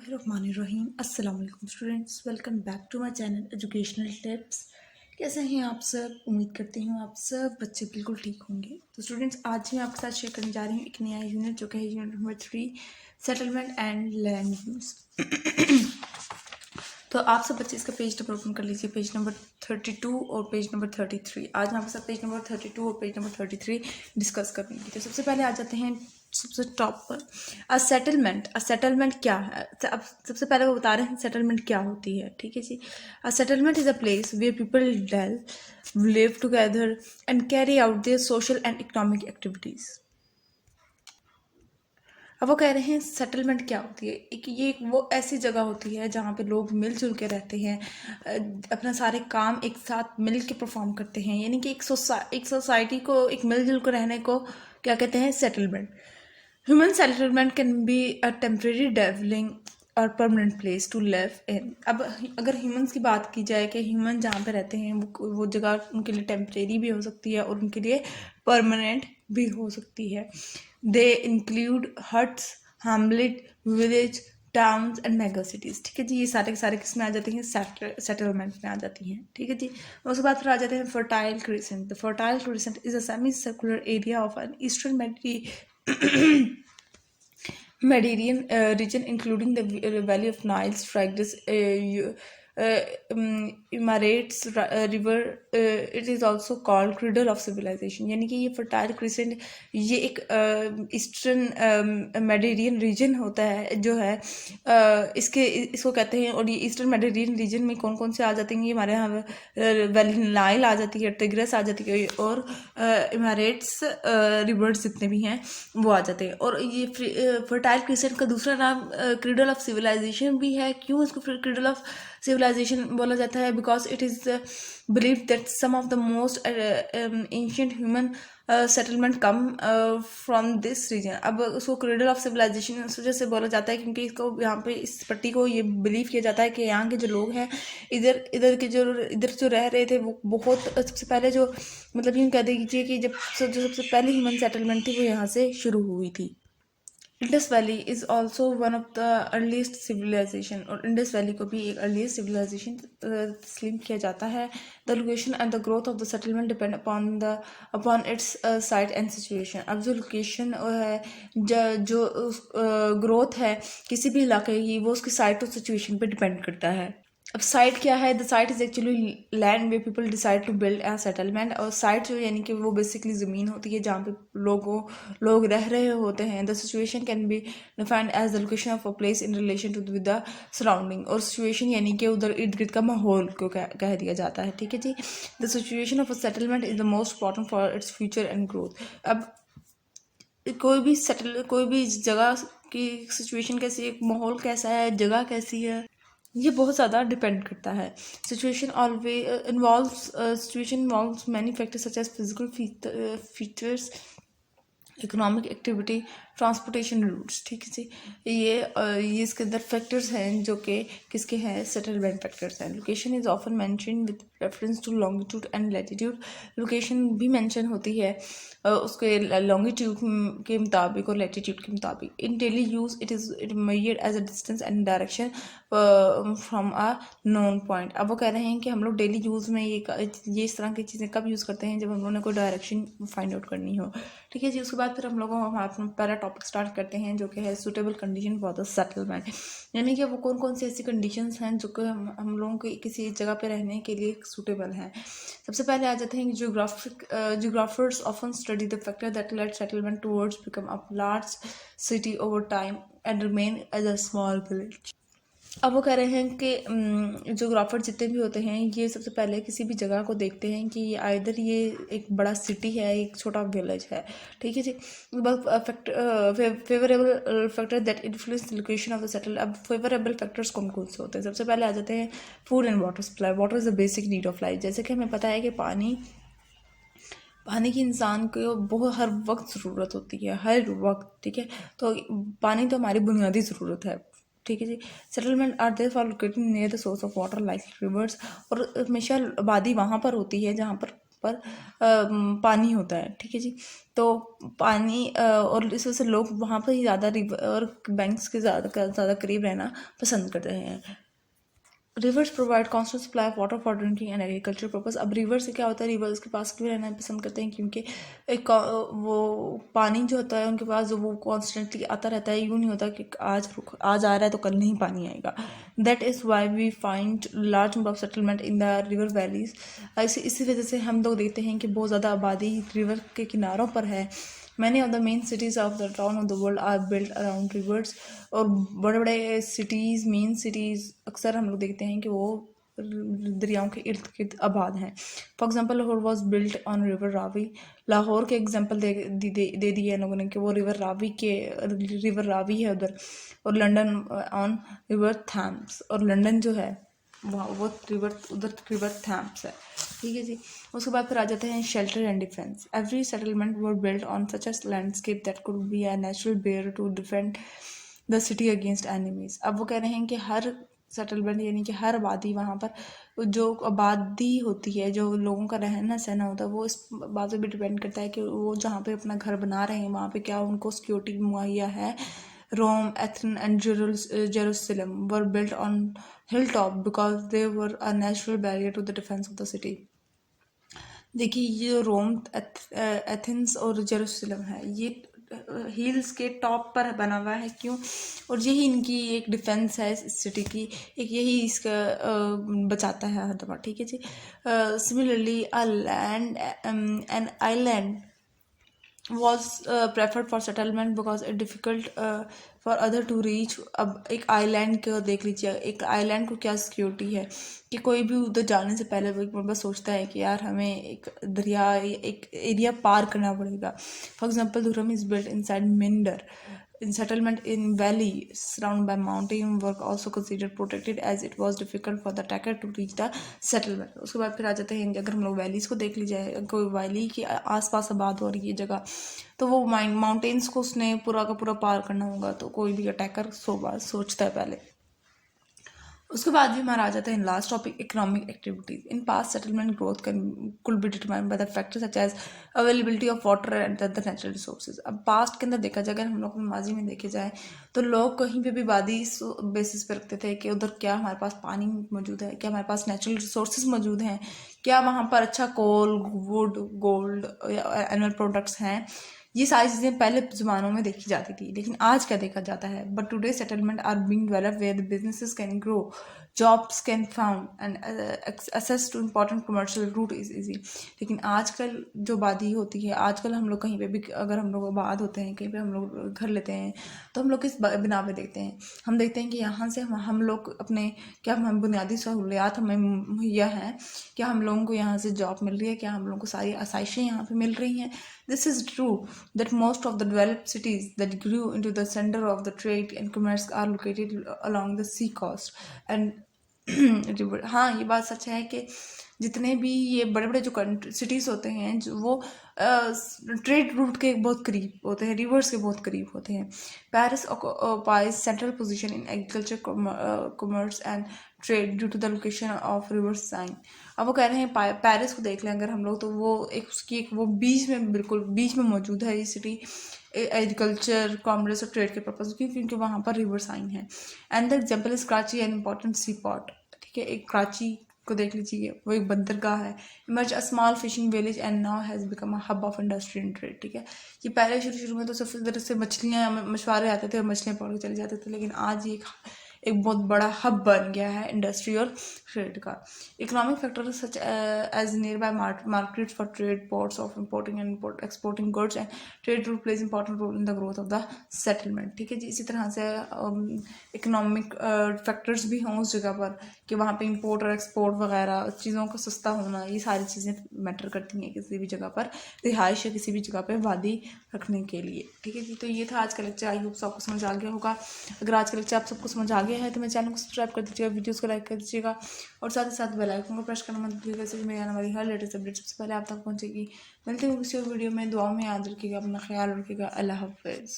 बिस्मिल्लाहिर्रहमानिर्रहीम। अस्सलाम वालेकुम students, welcome back to my channel educational tips. कैसे हैं आप सब? उम्मीद करती हूँ आप सब बच्चे बिल्कुल ठीक होंगे। तो स्टूडेंट्स, आज मैं आपके साथ शेयर करने जा रही हूँ एक नया यूनिट जो कि है unit number 3, settlement and land use. तो आप सब बच्चे इसका पेज नंबर ओपन कर लीजिए, पेज नंबर 32 और पेज नंबर 33। आज मैं आपके साथ पेज नंबर 32 और पेज नंबर 33 डिस्कस करूँगी। तो सबसे पहले आ जाते हैं सबसे टॉप पर, सेटलमेंट क्या है। अब सबसे पहले वो बता रहे हैं सेटलमेंट क्या होती है। ठीक है जी। Settlement is a place where people live together and carry out their social and economic activities. अब वो कह रहे हैं सेटलमेंट क्या होती है। ये वो ऐसी जगह होती है जहाँ पे लोग मिलजुल के रहते हैं, अपना सारे काम एक साथ मिल के परफॉर्म करते हैं। यानी कि एक सोसाइटी को एक मिलजुल कर रहने को क्या कहते हैं? Settlement. Human settlement can be a temporary dwelling और permanent place to live in. अब अगर ह्यूमंस की बात की जाए कि ह्यूमन जहाँ पे रहते हैं वो जगह उनके लिए टेम्परेरी भी हो सकती है और उनके लिए परमानेंट भी हो सकती है। They include huts, Hamlet, village, towns and mega cities. ठीक है जी। ये सारे के सारे किस में आ जाती हैं? सेटलमेंट में आ जाती हैं। ठीक है जी। उसके बाद फिर आ जाते हैं fertile crescent. The fertile crescent is a semi circular area of an eastern Mediterranean region, including the valley of Nile, Tigris, Emirates river. It is also called cradle of civilization. यानी कि ये फर्टाइल क्रिसेंट ये एक eastern Mediterranean reason होता है जो है इसको कहते हैं। और ये ईस्टर्न मेडिटेरियन रीजन में कौन कौन से आ जाते हैं? ये हमारे यहाँ वैली नाइल आ जाती है, टिग्रिस आ जाती है और इमारेट्स रिवर्स जितने भी हैं वो आ जाते हैं। और ये फर्टाइल क्रिसेंट का दूसरा नाम क्रिडल ऑफ सिविलाइजेशन भी है। क्यों इसको क्रिडल ऑफ सिविलाइजेशन बोला जाता है? Because it is believe that some of the most ancient human settlement come from this region. अब उसको क्रिडल ऑफ सिविलाइजेशन इस वजह से बोला जाता है क्योंकि इसको यहाँ पे इस पट्टी को ये बिलीव किया जाता है कि यहाँ के जो लोग हैं इधर जो रह रहे थे वो बहुत सबसे पहले जो मतलब यूँ कह दीजिए कि जो सबसे पहले ह्यूमन सेटलमेंट थी वो यहाँ से शुरू हुई थी। Indus valley is also one of the earliest civilisation. और इंडस वैली को भी एक अर्लीस्ट सिविलाइजेशन तस्लीम किया जाता है। The location and the growth of the settlement depend upon its site and situation. अब जो लोकेशन है जो ग्रोथ है किसी भी इलाके की वो उसकी साइट और सिचुएशन पे डिपेंड करता है। अब साइट क्या है? The site is actually land way people decide to build a settlement. और साइट जो यानी कि वो बेसिकली ज़मीन होती है जहाँ पे लोग रह रहे होते हैं। The situation can be defined as the location of a place in relation to with the surrounding. और सिचुएशन यानी कि उधर इर्द गिर्द का माहौल को कह दिया जाता है। ठीक है जी। The situation of a settlement is the most important for its future and growth. अब कोई भी जगह की सिचुएशन कैसी है, माहौल कैसा है, जगह कैसी है, ये बहुत ज़्यादा डिपेंड करता है। Situation involves many factors such as physical features, economic activity, transportation routes. ठीक है जी। ये इसके अंदर फैक्टर्स हैं जो कि किसके हैं? सेटलमेंट फैक्टर्स हैं। Location is often mention with reference to longitude and latitude. Location भी मेंशन होती है उसके लॉन्गिट्यूड के मुताबिक और लैटिट्यूड के मुताबिक। In daily use it measured as a distance and direction from a known point. अब वो कह रहे हैं कि हम लोग डेली यूज़ में ये इस तरह की चीज़ें कब यूज़ करते हैं? जब हम लोगों ने कोई डायरेक्शन फाइंड आउट करनी हो। ठीक है जी। उसके बाद फिर हम लोग अपना पहला टॉपिक स्टार्ट करते हैं जो कि है suitable condition for the settlement. यानी कि वो कौन कौन सी ऐसी कंडीशंस हैं जो कि हम लोगों के किसी जगह पे रहने के लिए सूटेबल हैं। सबसे पहले आ जाते हैं geographers often study the factor that let settlement towards become a large city over time and remain as a small village. अब वो कह रहे हैं कि जोग्राफर जितने भी होते हैं ये सबसे पहले किसी भी जगह को देखते हैं कि आइदर ये एक बड़ा सिटी है, एक छोटा विलेज है। ठीक है जी। Favourable factor that influence the location of the settle. अब फेवरेबल फैक्टर्स कौन कौन से होते हैं? सबसे पहले आ जाते हैं food and water supply. Water is the basic need of life. जैसे कि हमें पता है कि पानी की इंसान को बहुत हर वक्त ज़रूरत होती है, हर वक्त। ठीक है। तो पानी तो हमारी बुनियादी ज़रूरत है। ठीक है जी। Settlement are therefore located near the source of water like rivers. और हमेशा आबादी वहाँ पर होती है जहाँ पर पर पानी होता है, ठीक है जी। तो पानी और इस वजह से लोग वहाँ पर ही ज़्यादा रिवर और बैंक्स के ज़्यादा करीब रहना पसंद करते हैं। Reverse provide constant supply of water for drinking and agriculture purpose. अब रिवर से क्या होता है, रिवर्स के पास क्यों रहना पसंद करते हैं, क्योंकि एक वो पानी जो होता है उनके पास जो वो कॉन्स्टेंटली आता रहता है, यूँ नहीं होता कि आज आ रहा है तो कल नहीं पानी आएगा। That is why we find large number of settlement in the river valleys. इसी वजह से हम लोग देखते हैं कि बहुत ज़्यादा आबादी रिवर के किनारों पर है। Many of the main cities of the town of the world are built around rivers। और बड़े बड़े सिटीज़, मेन सिटीज़ अक्सर हम लोग देखते हैं कि वो दरियाओं के इर्द गिर्द आबाद हैं। For example Lahore was built on river Ravi. Lahore के एग्जाम्पल दे दिए लोगों ने कि वो रिवर रावी है उधर। और लंदन ऑन रिवर थैम्स, और लंदन जो है वहाँ वो उधर रिवर थैम्स है, ठीक है जी। उसके बाद फिर आ जाते हैं shelter and defence. Every settlement were built on such a landscape that could be a natural barrier to defend the city against enemies. अब वो कह रहे हैं कि हर सेटलमेंट यानी कि हर आबादी, वहाँ पर जो आबादी होती है, जो लोगों का रहना सहना होता है, वो इस बात पर भी डिपेंड करता है कि वो जहाँ पे अपना घर बना रहे हैं वहाँ पे क्या उनको सिक्योरिटी मुहैया है। Rome, Athens, and Jerusalem were built on hilltop because they were a natural barrier to the defense of the city। देखिए ये रोम, एथेंस और जेरूसलम है, ये हिल्स के टॉप पर बना हुआ है। क्यों? और यही इनकी एक डिफेंस है इस सिटी की, एक यही इसका बचाता है हर दफा, ठीक है जी। Similarly a land an island was preferred for settlement because it difficult for other to reach। अब एक आइलैंड को देख लीजिए, एक आइलैंड को क्या सिक्योरिटी है कि कोई भी उधर जाने से पहले वो बस सोचता है कि यार हमें एक दरिया, एक एरिया पार करना पड़ेगा। For example Durham is built inside meander. In settlement in valley surrounded by mountain were also considered protected as it was difficult for the attacker to reach the settlement। उसके बाद फिर आ जाते हैं, अगर हम लोग वैलीज को देख लीजिए, कोई वैली के आसपास आबाद हो रही है जगह, तो वो माउंटेन्स को उसने पूरा का पूरा पार करना होगा, तो कोई भी अटैकर सोचता है पहले। उसके बाद भी हमारा आ जाता है last topic, economic activities. In past settlement growth could be determined by the factors such as availability of water and other natural resources. अब पास्ट के अंदर देखा जाए, अगर हम लोग माजी में देखे जाए, तो लोग कहीं पे भी वादी बेसिस पे रखते थे कि उधर क्या हमारे पास पानी मौजूद है, क्या हमारे पास नेचुरल रिसोर्सेज मौजूद हैं, क्या वहाँ पर अच्छा कोल, वुड, गोल्ड या एनिमल प्रोडक्ट्स हैं। ये सारी चीज़ें पहले ज़मानों में देखी जाती थी, लेकिन आज क्या देखा जाता है, but today settlement are being developed where the businesses can grow, jobs can found and access to important commercial route is easy. लेकिन आजकल जो आबादी होती है, आजकल हम लोग कहीं पे भी, अगर हम लोग आबाद होते हैं, कहीं पे हम लोग घर लेते हैं, तो हम लोग किस बिना पे देखते हैं, हम देखते हैं कि यहाँ से हम लोग अपने क्या हम बुनियादी सहूलियात हमें मुहैया हैं, क्या हम लोगों को यहाँ से जॉब मिल रही है, क्या हम लोगों को सारी आसाइशें यहाँ पे मिल रही हैं। This is true that most of the developed cities that grew into the center of the trade and commerce are located along the sea coast and river। हाँ, ये बात सच है कि जितने भी ये बड़े बड़े जो सिटीज़ होते हैं, जो वो ट्रेड रूट के बहुत करीब होते हैं, रिवर्स के बहुत करीब होते हैं। Paris occupies central position in agriculture, commerce and trade due to the location of river Seine। अब वो कह रहे हैं पेरिस को देख लें अगर हम लोग, तो वो वो बीच में, बिल्कुल बीच में मौजूद है ये सिटी, एग्रीकल्चर, कॉमर्स और ट्रेड के पर्पज की, क्योंकि वहाँ पर रिवर साइन है। And the example is Karachi, an important sea port, ठीक है। एक कराची को देख लीजिए, वो एक बंदरगाह है। Emerge a small fishing village and now has become a hub of industry and trade, ठीक है। ये पहले शुरू में तो सिर्फ इधर से मछुआरे आते थे और मछलियाँ पकड़ के चले जाते थे, लेकिन आज ये एक बहुत बड़ा हब बन गया है इंडस्ट्री और ट्रेड का। Economic factor such as nearby market for trade, ports of importing and exporting goods and trade route plays important role in the growth of the settlement, ठीक है जी। इसी तरह से इकोनॉमिक फैक्टर्स भी हों उस जगह पर कि वहाँ पे इंपोर्ट और एक्सपोर्ट वगैरह चीज़ों का सस्ता होना, ये सारी चीज़ें मैटर करती हैं किसी भी जगह पर रिहाइश या किसी भी जगह पर वादी रखने के लिए, ठीक है जी। तो ये था आज का लेक्चर, आई होप सबको समझ आ गया होगा। अगर आज का लेक्चर आप सबको समझ आ गया है तो मेरे चैनल को सब्सक्राइब कर दीजिएगा, वीडियोस को लाइक कर दीजिएगा और साथ ही साथ बेल आइकन को प्रेस करना मत भूलिएगा, इससे मेरी आने वाली हर लेटेस्ट अपडेट सबसे पहले आप तक पहुंचेगी। मिलते हैं किसी और वीडियो में, दुआ में याद रखिएगा, अपना ख्याल रखिएगा। अल्लाह हाफिज़।